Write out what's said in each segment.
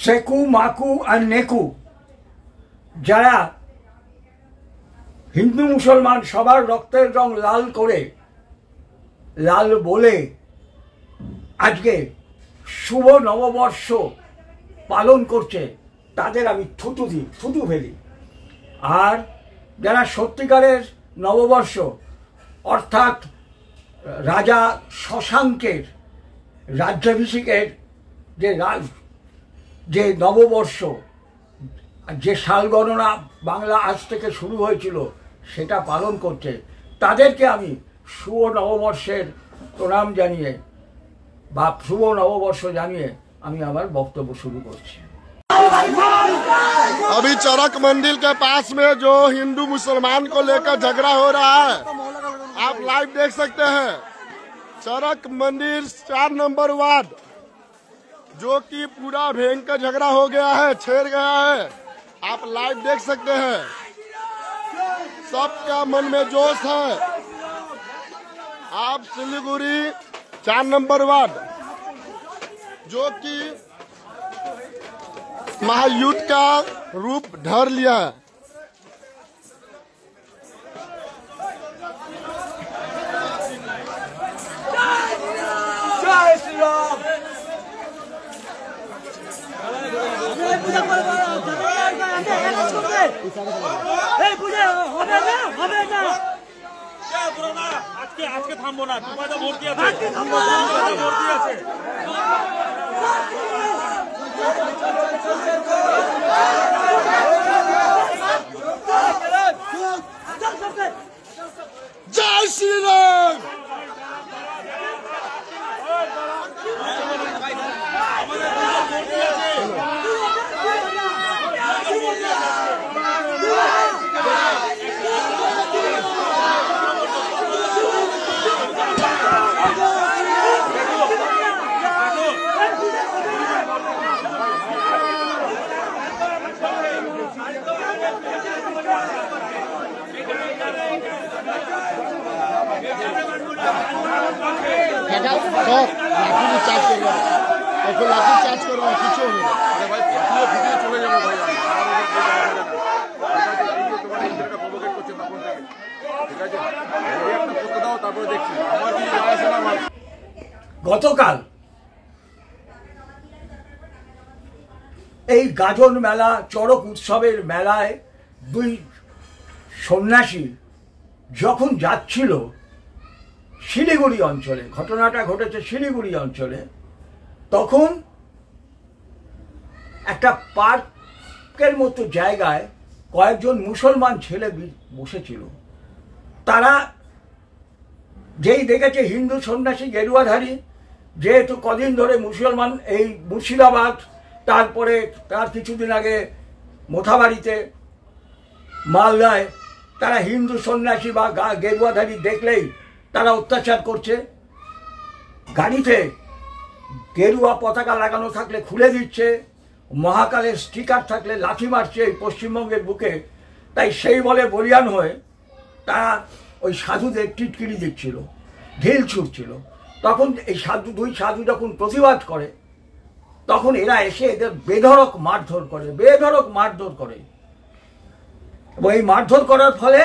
সেকু মাকু আর নেকু যারা হিন্দু মুসলমান সবার রক্তের রং লাল করে লাল বলে আজকে শুভ নববর্ষ পালন করছে তাদের আমি থুতু ফেলি। আর যারা সত্যিকারের নববর্ষ অর্থাৎ রাজা শশাঙ্কের রাজ্যাভিষেকের যে নববর্ষ, যে সাল গণনা বাংলা আজ থেকে শুরু হয়েছিল সেটা পালন করছে, তাদেরকে আমি শুভ নববর্ষের প্রণাম জানিয়ে বা শুভ নববর্ষ জানিয়ে আমি আমার বক্তব্য শুরু করছি। अभी चरक मंदिर के पास में जो हिंदू मुसलमान को लेकर झगड़ा हो रहा है आप लाइव देख सकते हैं। चरक मंदिर 4 नंबर वार्ड जो कि पूरा भयंकर झगड़ा हो गया है, छेड़ गया है, आप लाइव देख सकते हैं। सबका मन में जोश है। आप सिलीगुड़ी 4 नंबर वार्ड जो कि महायुद्ध का रूप धर लिया है। जय श्री राम। আজকে থামবো না, তোমার তো ভর্তি আছে। जय श्री राम। चार्ज करो কিছু হবে না। আরে ভাই ভিডিও চলে যাবে ভাই। তোমার ইন্টারনেটটা প্রভোকেট করছে তখন থেকে। ঠিক আছে, একটা করতে দাও তারপরে দেখছি। আমার কি আছে না। গতকাল এই গাজন মেলা চড়ক উৎসবের মেলায় দুই সন্ন্যাসী যখন যাচ্ছিল শিলিগুড়ি অঞ্চলে, ঘটনাটা ঘটেছে শিলিগুড়ি অঞ্চলে, তখন একটা পার্কের মতো জায়গায় কয়েকজন মুসলমান ছেলে বসেছিল। তারা যেই দেখেছে হিন্দু সন্ন্যাসী গেরুয়াধারী, যেহেতু কদিন ধরে মুসলমান এই মুর্শিদাবাদ, তারপরে তার কিছুদিন আগে মোথাবাড়িতে, মালদায় তারা হিন্দু সন্ন্যাসী বা গেরুয়াধারী দেখলেই তারা অত্যাচার করছে। গাড়িতে গেরুয়া পতাকা লাগানো থাকলে খুলে দিচ্ছে, মহাকালের স্টিকার থাকলে লাথি মারছে এই পশ্চিমবঙ্গের বুকে। তাই সেই বলে বলিয়ান হয়ে তারা ওই সাধুদের টিটকিরি দিচ্ছিল, ঢিল ছুটছিল। তখন এই দুই সাধু যখন প্রতিবাদ করে তখন এরা এসে এদের বেধড়ক মারধর করে। এবং এই মারধর করার ফলে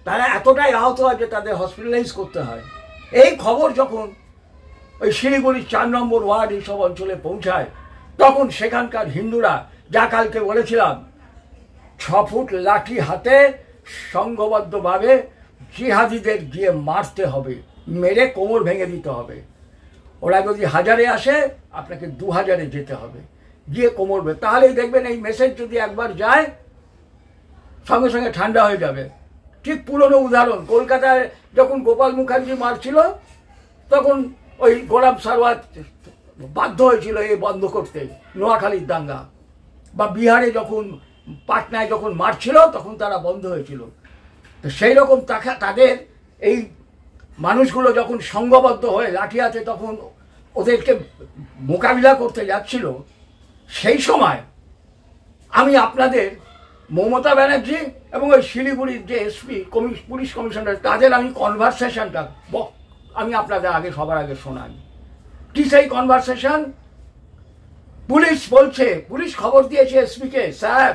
তারা এতটাই আহত হয় যে তাদের হসপিটালাইজ করতে হয়। এই খবর যখন ওই শিলিগুড়ির 4 নম্বর ওয়ার্ড এইসব অঞ্চলে পৌঁছায় তখন সেখানকার হিন্দুরা, যা কালকে বলেছিলাম, 6 ফুট লাঠি হাতে সংঘবদ্ধভাবে জিহাদিদের গিয়ে মারতে হবে, মেরে কোমর ভেঙে দিতে হবে। ওরা যদি 1000-এ আসে আপনাকে 2000-এ যেতে হবে, গিয়ে কোমর ভেঙে। তাহলেই দেখবেন এই মেসেজ যদি একবার যায় সঙ্গে সঙ্গে ঠান্ডা হয়ে যাবে। ঠিক পুরনো উদাহরণ, কলকাতায় যখন গোপাল মুখার্জি মারছিল তখন ওই গোলাম সারওয়াত বাধ্য হয়েছিল এই বন্ধ করতে, নোয়াখালীর দাঙ্গা। বা বিহারে যখন পাটনায় যখন মারছিল তখন তারা বন্ধ হয়েছিল। তো সেই রকম তাদের এই মানুষগুলো যখন সংঘবদ্ধ হয়ে লাঠি হাতে তখন ওদেরকে মোকাবিলা করতে যাচ্ছিল, সেই সময় আমি আপনাদের মমতা ব্যানার্জি এবং ওই শিলিগুড়ির যে এসপি পুলিশ কমিশনার তাদের আমি কনভারসেশনটা আমি আপনাদের আগে সবার আগে শোনাই। কি সেই কনভারসেশন? পুলিশ বলছে, পুলিশ খবর দিয়েছে এসপিকে, স্যার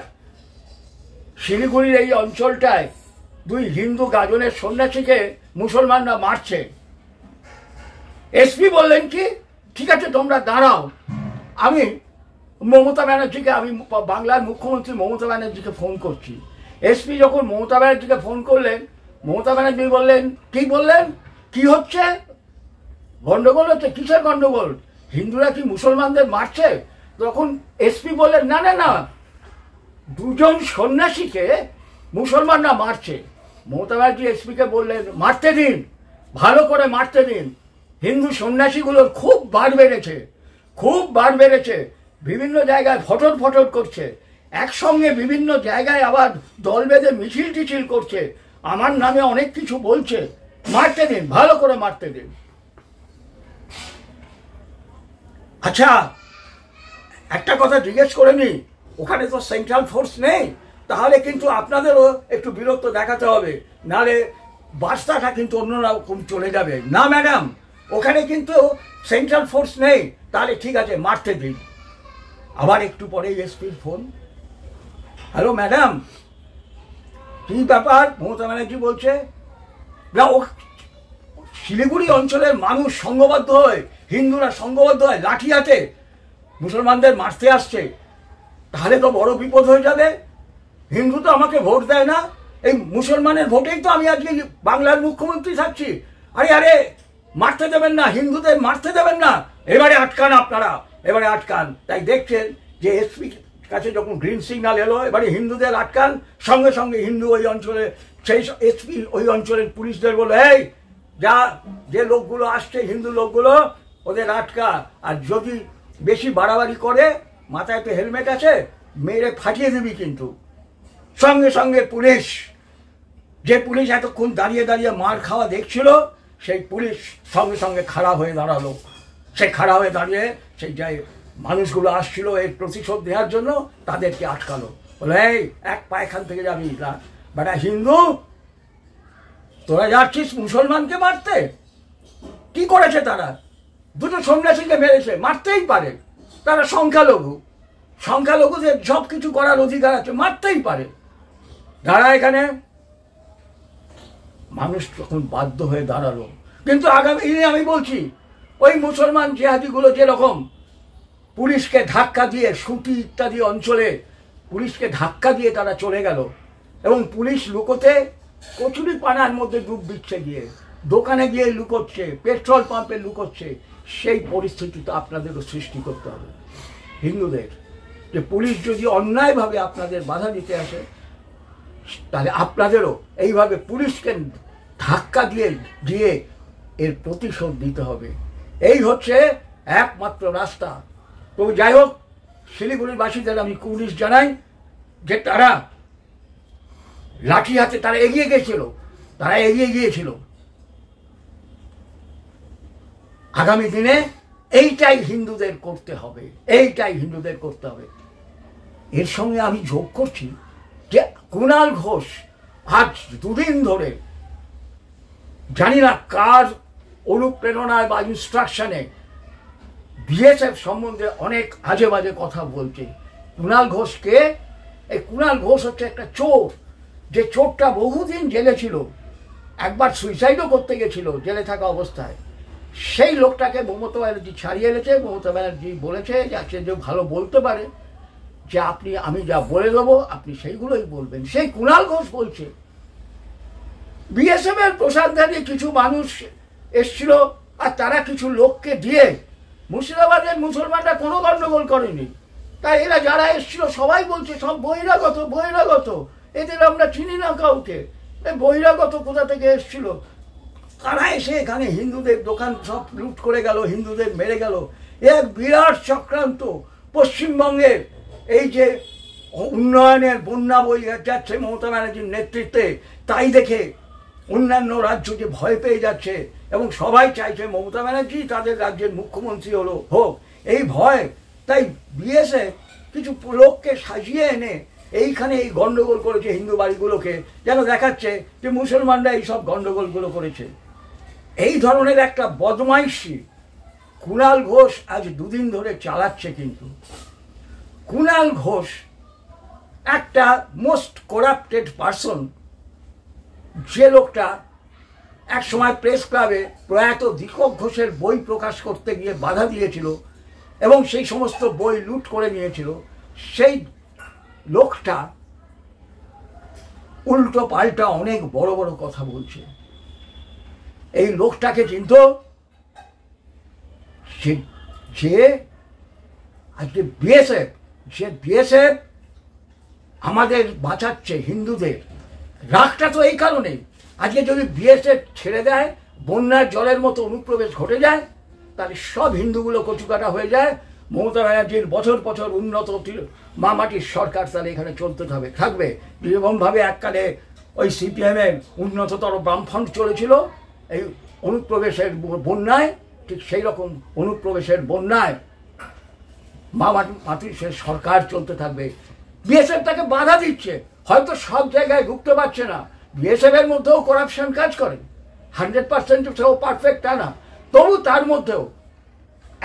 শিলিগুড়ির এই অঞ্চলটায় 2 হিন্দু গাজনের সন্ন্যাসীকে মুসলমানরা মারছে। এসপি বললেন কি, ঠিক আছে তোমরা দাঁড়াও, আমি মমতা ব্যানার্জিকে, আমি বাংলার মুখ্যমন্ত্রী মমতা ব্যানার্জিকে ফোন করছি। এসপি যখন মমতা ব্যানার্জিকে ফোন করলেন, মমতা ব্যানার্জি বললেন, কি বললেন, কি হচ্ছে, গন্ডগোল হচ্ছে, কিসের গন্ডগোল, হিন্দুরা কি মুসলমানদের মারছে? তখন এসপি বললেন, না না না, 2 জন সন্ন্যাসীকে মুসলমানরা মারছে। মমতা ব্যানার্জি এসপিকে বললেন, মারতে দিন, ভালো করে মারতে দিন, হিন্দু সন্ন্যাসীগুলোর খুব বাড় বেড়েছে, খুব বাড় বেড়েছে, বিভিন্ন জায়গায় ফটর ফটর করছে, একসঙ্গে বিভিন্ন জায়গায় আবার দল বেঁধে মিছিল টিছিল করছে, আমার নামে অনেক কিছু বলছে, মারতে দিন, ভালো করে মারতে দিন। আচ্ছা একটা কথা জিজ্ঞেস করে নি, ওখানে তো সেন্ট্রাল ফোর্স নেই, তাহলে কিন্তু আপনাদেরও একটু বীরত্ব দেখাতে হবে, নাহলে বার্তাটা কিন্তু অন্যরকম চলে যাবে। না ম্যাডাম, ওখানে কিন্তু সেন্ট্রাল ফোর্স নেই, তাহলে ঠিক আছে মারতে দিন। আবার একটু পরে এসপির ফোন, হ্যালো ম্যাডাম, কি ব্যাপার? মমতা ব্যানার্জি বলছে, না ও শিলিগুড়ি অঞ্চলের মানুষ সংঘবদ্ধ হয়ে, হিন্দুরা সংঘবদ্ধ হয়ে লাঠি হাতে মুসলমানদের মারতে আসছে, তাহলে তো বড় বিপদ হয়ে যাবে। হিন্দু তো আমাকে ভোট দেয় না, এই মুসলমানের ভোটেই তো আমি আজকে বাংলার মুখ্যমন্ত্রী থাকছি। আরে আরে মারতে দেবেন না, হিন্দুদের মারতে দেবেন না, এবারে আটকান আপনারা, এবারে আটকান। তাই দেখছেন যে এসপি কাছে যখন গ্রিন সিগন্যাল এলো, এবারে হিন্দুদের আটকান, সঙ্গে সঙ্গে হিন্দু ওই অঞ্চলে, সেই এসপি ওই অঞ্চলের পুলিশদের বললো, এই যা, যে লোকগুলো আসছে হিন্দু লোকগুলো, ওদের আটকা, আর যদি বেশি বাড়াবাড়ি করে, মাথায় তো হেলমেট আছে, মেরে ফাটিয়ে দিবি কিন্তু। সঙ্গে সঙ্গে পুলিশ, যে পুলিশ এতক্ষণ দাঁড়িয়ে দাঁড়িয়ে মার খাওয়া দেখছিল, সেই পুলিশ সঙ্গে সঙ্গে খাড়া হয়ে দাঁড়ালো। সে খাড়া হয়ে দাঁড়িয়ে সেই যাই মানুষগুলো আসছিল এর প্রতিশোধ নেওয়ার জন্য, তাদেরকে আটকালো, বলে এই এক পা এখান থেকে যাবি না, বেটা হিন্দু তোরা যাচ্ছিস মুসলমানকে মারতে। কি করেছে তারা? 2 সন্ন্যাসীকে মেরেছে, মারতেই পারে, তারা সংখ্যালঘু, সংখ্যালঘুদের সব কিছু করার অধিকার আছে, মারতেই পারে। যারা এখানে মানুষ তখন বাধ্য হয়ে দাঁড়ালো। কিন্তু আগামী দিনে আমি বলছি, ওই মুসলমান জিহাদিগুলো যেরকম পুলিশকে ধাক্কা দিয়ে, সুতি ইত্যাদি অঞ্চলে পুলিশকে ধাক্কা দিয়ে তারা চলে গেল, এবং পুলিশ লুকোতে কচুরি পানার মধ্যে ডুব দিচ্ছে, গিয়ে দোকানে গিয়ে লুকোচ্ছে, পেট্রোল পাম্পে লুকোচ্ছে, সেই পরিস্থিতি তো আপনাদেরও সৃষ্টি করতে হবে হিন্দুদের, যে পুলিশ যদি অন্যায়ভাবে আপনাদের বাধা দিতে আসে, তাহলে আপনাদেরও এইভাবে পুলিশকে ধাক্কা দিয়ে দিয়ে এর প্রতিশোধ দিতে হবে। এই হচ্ছে একমাত্র রাস্তা। তো যাই হোক, শিলিগুড়ির বাসীদের আমি পুলিশ জানাই যে তারা লাঠি হাতে তারা এগিয়ে গিয়েছিল। আগামী দিনে এইটাই হিন্দুদের করতে হবে, এইটাই হিন্দুদের করতে হবে। এর সঙ্গে আমি যোগ করছি যে কুণাল ঘোষ আজ 2 দিন ধরে, জানি না কার অনুপ্রেরণায় বা ইনস্ট্রাকশনে, বিএসএফ সম্বন্ধে অনেক আজে বাজে কথা বলছে। কুণাল ঘোষকে, এই কুণাল ঘোষ হচ্ছে একটা চোর, যে চোরটা বহুদিন জেলে ছিল, একবার সুইসাইডও করতে গেছিল জেলে থাকা অবস্থায়। সেই লোকটাকে মমতা ব্যানার্জি ছাড়িয়ে এনেছে। মমতা ব্যানার্জি বলেছে যে সে যে ভালো বলতে পারে, যে আপনি, আমি যা বলে দেবো আপনি সেইগুলোই বলবেন। সেই কুণাল ঘোষ বলছে বিএসএফ এর প্রসাদধারী কিছু মানুষ এসছিল, আর তারা কিছু লোককে দিয়ে, মুর্শিদাবাদের মুসলমানরা কোনো গণ্ডগোল করেনি, তাই এরা যারা এসছিল সবাই বলছে সব বহিরাগত, বহিরাগত, এদের আমরা চিনি না কাউকে, বহিরাগত কোথা থেকে এসছিল। তারা এসে এখানে হিন্দুদের দোকান সব লুট করে গেল, হিন্দুদের মেরে গেল। এক বিরাট চক্রান্ত। পশ্চিমবঙ্গের এই যে উন্নয়নের বন্যা বয়ে যাচ্ছে মমতা ব্যানার্জির নেতৃত্বে, তাই দেখে অন্যান্য রাজ্য যে ভয় পেয়ে যাচ্ছে, এবং সবাই চাইছে মমতা ব্যানার্জি তাদের রাজ্যের মুখ্যমন্ত্রী হোক, এই ভয়। তাই বিএসএফ কিছু লোককে সাজিয়ে এনে এইখানে এই গন্ডগোল করেছে, হিন্দু বাড়িগুলোকে যেন দেখাচ্ছে যে মুসলমানরা এই সব গন্ডগোলগুলো করেছে। এই ধরনের একটা বদমাইশি কুণাল ঘোষ আজ 2 দিন ধরে চালাচ্ছে। কিন্তু কুণাল ঘোষ একটা মোস্ট করাপ্টেড পারসন, যে লোকটা এক সময় প্রেস ক্লাবে প্রয়াত দীপক ঘোষের বই প্রকাশ করতে গিয়ে বাধা দিয়েছিল এবং সেই সমস্ত বই লুট করে নিয়েছিল, সেই লোকটা উল্টো পাল্টা অনেক বড় বড় কথা বলছে। এই লোকটাকে চিনত যে আজকে বিএসএফ আমাদের বাঁচাচ্ছে, হিন্দুদের রাগটা তো এই কারণে। আজকে যদি বিএসএফ ছেড়ে দেয়, বন্যার জলের মতো অনুপ্রবেশ ঘটে যায়, তাহলে সব হিন্দুগুলো কচুকাটা হয়ে যায়। মমতা ব্যানার্জির বছর বছর উন্নত মামাটির সরকার তাহলে এখানে চলতে থাকবে। যেরকমভাবে এককালে ওই সিপিএমের উন্নততর বামফ্রন্ট চলেছিল এই অনুপ্রবেশের বন্যায়, ঠিক সেই রকম অনুপ্রবেশের বন্যায় মামাটির সরকার চলতে থাকবে। বিএসএফ তাকে বাধা দিচ্ছে, হয়তো সব জায়গায় ঢুকতে পারছে না, বিএসএফ এর মধ্যেও করাপশন কাজ করে, 100% সেও পারফেক্ট তা না, তবু তার মধ্যেও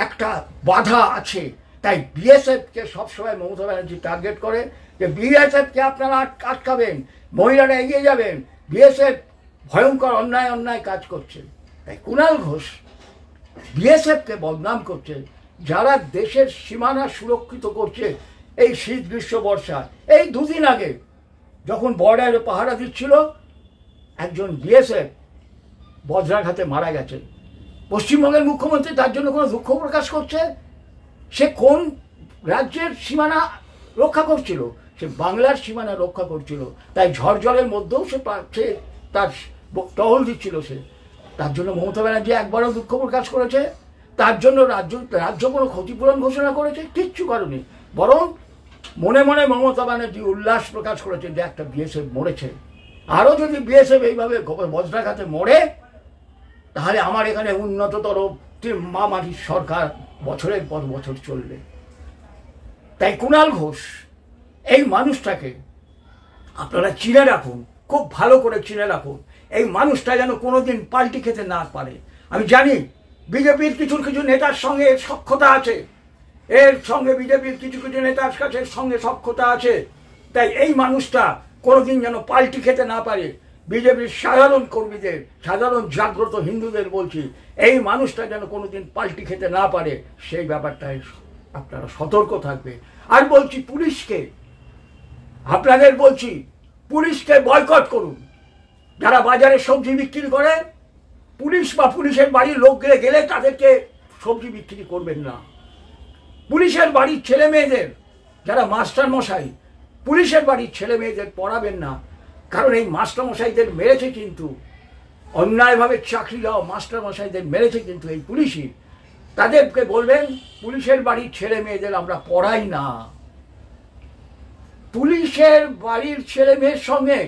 একটা বাধা আছে। তাই বিএসএফকে সবসময় মমতা ব্যানার্জি টার্গেট করে যে বিএসএফকে আপনারা আটকাবেন, মহিলারা এগিয়ে যাবেন, বিএসএফ ভয়ঙ্কর অন্যায় কাজ করছে। তাই কুণাল ঘোষ বিএসএফকে বদনাম করছে, যারা দেশের সীমানা সুরক্ষিত করছে এই শীত গ্রীষ্ম বর্ষা। এই দুদিন আগে যখন বর্ডারে পাহারা দিচ্ছিল, একজন বিএসএফ বজ্রাঘাতে মারা গেছে। পশ্চিমবঙ্গের মুখ্যমন্ত্রী তার জন্য কোনো দুঃখ প্রকাশ করছে? সে কোন রাজ্যের সীমানা রক্ষা করছিল? সে বাংলার সীমানা রক্ষা করছিল। তাই ঝড় জলের মধ্যেও সে তার টহল দিচ্ছিল। সে তার জন্য মমতা ব্যানার্জি একবারও দুঃখ প্রকাশ করেছে? তার জন্য রাজ্য কোনো ক্ষতিপূরণ ঘোষণা করেছে? কিচ্ছু করেনি। বরং মনে মনে মমতা ব্যানার্জি উল্লাস প্রকাশ করেছে যে একটা বিএসএফ মরেছে। আরও যদি বিএসএফ এইভাবে বজ্রাঘাতে মরে, তাহলে আমার এখানে উন্নততর মামাটির সরকার বছরের পর বছর চলবে। তাই কুণাল ঘোষ এই মানুষটাকে আপনারা চিনে রাখুন, খুব ভালো করে চিনে রাখুন। এই মানুষটা যেন কোনোদিন পাল্টি খেতে না পারে। আমি জানি বিজেপির কিছু নেতার সঙ্গে এর সখ্যতা আছে, এর সঙ্গে বিজেপির কিছু নেতার কাছে সঙ্গে সখ্যতা আছে। তাই এই মানুষটা কোনোদিন যেন পাল্টি খেতে না পারে। বিজেপির সাধারণ কর্মীদের, সাধারণ জাগ্রত হিন্দুদের বলছি, এই মানুষটা যেন কোনোদিন পাল্টি খেতে না পারে, সেই ব্যাপারটায় আপনারা সতর্ক থাকবে। আর বলছি পুলিশকে, আপনাদের বলছি পুলিশকে বয়কট করুন। যারা বাজারে সবজি বিক্রি করে, পুলিশ বা পুলিশের বাড়ির লোক গেলে তাদেরকে সবজি বিক্রি করবেন না। পুলিশের বাড়ির ছেলে মেয়েদের, যারা মাস্টার মশাই, পুলিশের বাড়ির ছেলে মেয়েদের পড়াবেন না। কারণ এই মাস্টার মশাইদের মেরেছে, কিন্তু অন্যায়ভাবে চাকরি দেওয়া মাস্টার মশাইদের মেরেছে কিন্তু এই পুলিশই। তাদেরকে বলবেন পুলিশের বাড়ির ছেলে মেয়েদের আমরা পড়াই না। পুলিশের বাড়ির ছেলে মেয়ের সঙ্গে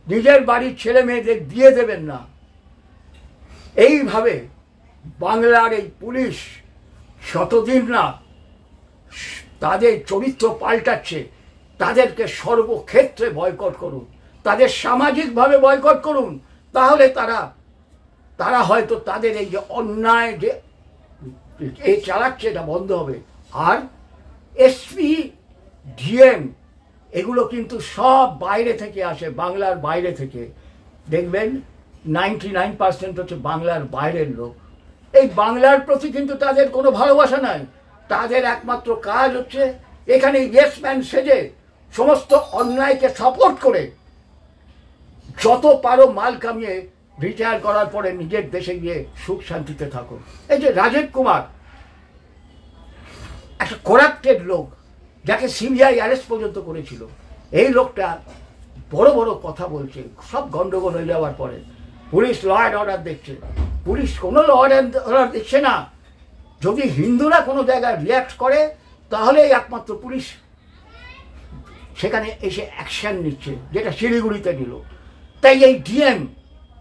নিজের বাড়ির ছেলে মেয়েদের দিয়ে দেবেন না। এইভাবে বাংলার এই পুলিশ শতদিন না তাদের চরিত্র পাল্টাচ্ছে, তাদেরকে সর্বক্ষেত্রে বয়কট করুন, তাদের সামাজিকভাবে বয়কট করুন। তাহলে তারা হয়তো তাদের এই যে অন্যায় যে এই চালাচ্ছে এটা বন্ধ হবে। আর এসপি ডিএম এগুলো কিন্তু সব বাইরে থেকে আসে, বাংলার বাইরে থেকে। দেখবেন 99% হচ্ছে বাংলার বাইরের লোক। এই বাংলার প্রতি কিন্তু তাদের কোনো ভালোবাসা নাই। তাদের একমাত্র কাজ হচ্ছে এখানে ইয়েসম্যান সেজে সমস্ত অন্যায়কে সাপোর্ট করে যত পারো মাল কামিয়ে রিটায়ার করার পরে নিজের দেশে গিয়ে সুখ শান্তিতে থাকো। এই যে রাজীব কুমার, একটা করাপ্টেড লোক, যাকে সিবিআই অ্যারেস্ট পর্যন্ত করেছিল, এই লোকটা বড় বড় কথা বলছে সব গন্ডগোল হয়ে যাওয়ার পরে। পুলিশ ল অ্যান্ড অর্ডার দেখছে, পুলিশ কোনো ল অ্যান্ড অর্ডার দেখছে না। যদি হিন্দুরা কোনো জায়গায় রিয়াক্ট করে, তাহলেই একমাত্র পুলিশ সেখানে এসে অ্যাকশন নিচ্ছে, যেটা শিলিগুড়িতে নিল। তাই এই ডিএম,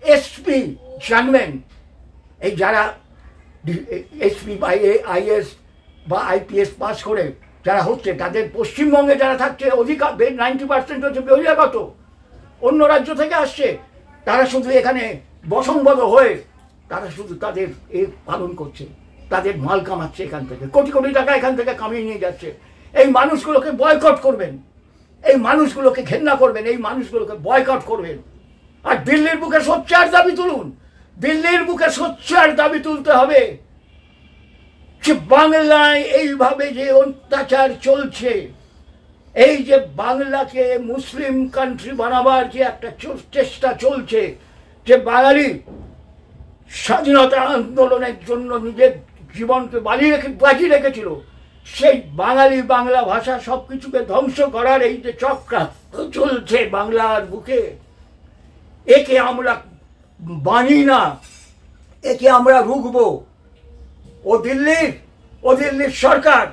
এসপি জানবেন, এই যারা এসপি বা আইএস বা আইপিএস পাস করে যারা হচ্ছে, তাদের পশ্চিমবঙ্গে যারা থাকছে অধিকার 90% হচ্ছে বহিরাগত, অন্য রাজ্য থেকে আসছে। তারা শুধু এখানে বসংবদ হয়ে তারা শুধু তাদের পালন করছে, তাদের মাল কামাচ্ছে, এখান থেকে কোটি কোটি টাকা এখান থেকে কামিয়ে নিয়ে যাচ্ছে। এই মানুষগুলোকে বয়কট করবেন, এই মানুষগুলোকে ঘেন্না করবেন, এই মানুষগুলোকে বয়কট করবেন। আর দিল্লির বুকে সোচ্চার দাবি তুলুন, দিল্লির বুকে সোচ্চার দাবি তুলতে হবে যে বাংলায় এইভাবে যে অত্যাচার চলছে, এই যে বাংলাকে মুসলিম কান্ট্রি বানাবার যে একটা চেষ্টা চলছে, যে বাঙালি স্বাধীনতা আন্দোলনের জন্য নিজের জীবনকে বাজি রেখেছিল, সেই বাঙালি বাংলা ভাষা সবকিছুকে ধ্বংস করার এই যে চক্রান্ত চলছে বাংলার বুকে, একে আমরা মানি না, একে আমরা রুখবো। ও দিল্লির সরকার,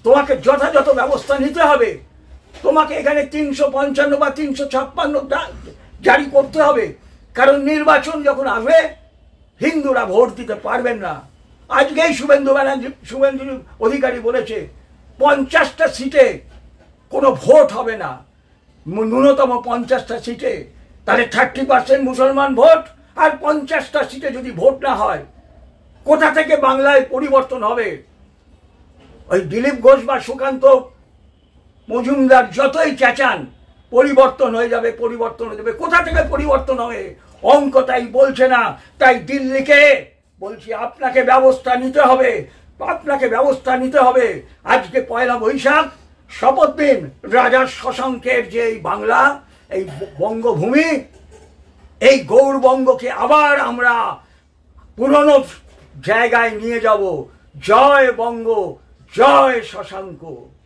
তোমাকে যথাযথ ব্যবস্থা নিতে হবে। তোমাকে এখানে 355 বা 356 জারি করতে হবে, কারণ নির্বাচন যখন আসবে হিন্দুরা ভোট দিতে পারবেন না। আজকেই শুভেন্দু অধিকারী বলেছে 50টা সিটে কোনো ভোট হবে না, ন্যূনতম 50টা সিটে, তাহলে 30% মুসলমান ভোট, আর 50টা সিটে যদি ভোট না হয় কোথা থেকে বাংলায় পরিবর্তন হবে? ওই দিলীপ ঘোষ বা সুকান্ত মজুমদার যতই চেঁচান পরিবর্তন হয়ে যাবে, পরিবর্তন হয়ে যাবে, কোথা থেকে পরিবর্তন হবে? অঙ্ক তাই বলছে না। তাই দিল্লিকে বলছি, আপনাকে ব্যবস্থা নিতে হবে, আপনাকে ব্যবস্থা নিতে হবে। আজকে 1 বৈশাখ শপথ দিন, রাজা শশাঙ্কের যে এই বাংলা, এই বঙ্গভূমি, এই গৌরবঙ্গকে আবার আমরা পুরনো জায়গায় নিয়ে যাব। জয় বঙ্গ, জয় শশাঙ্ক।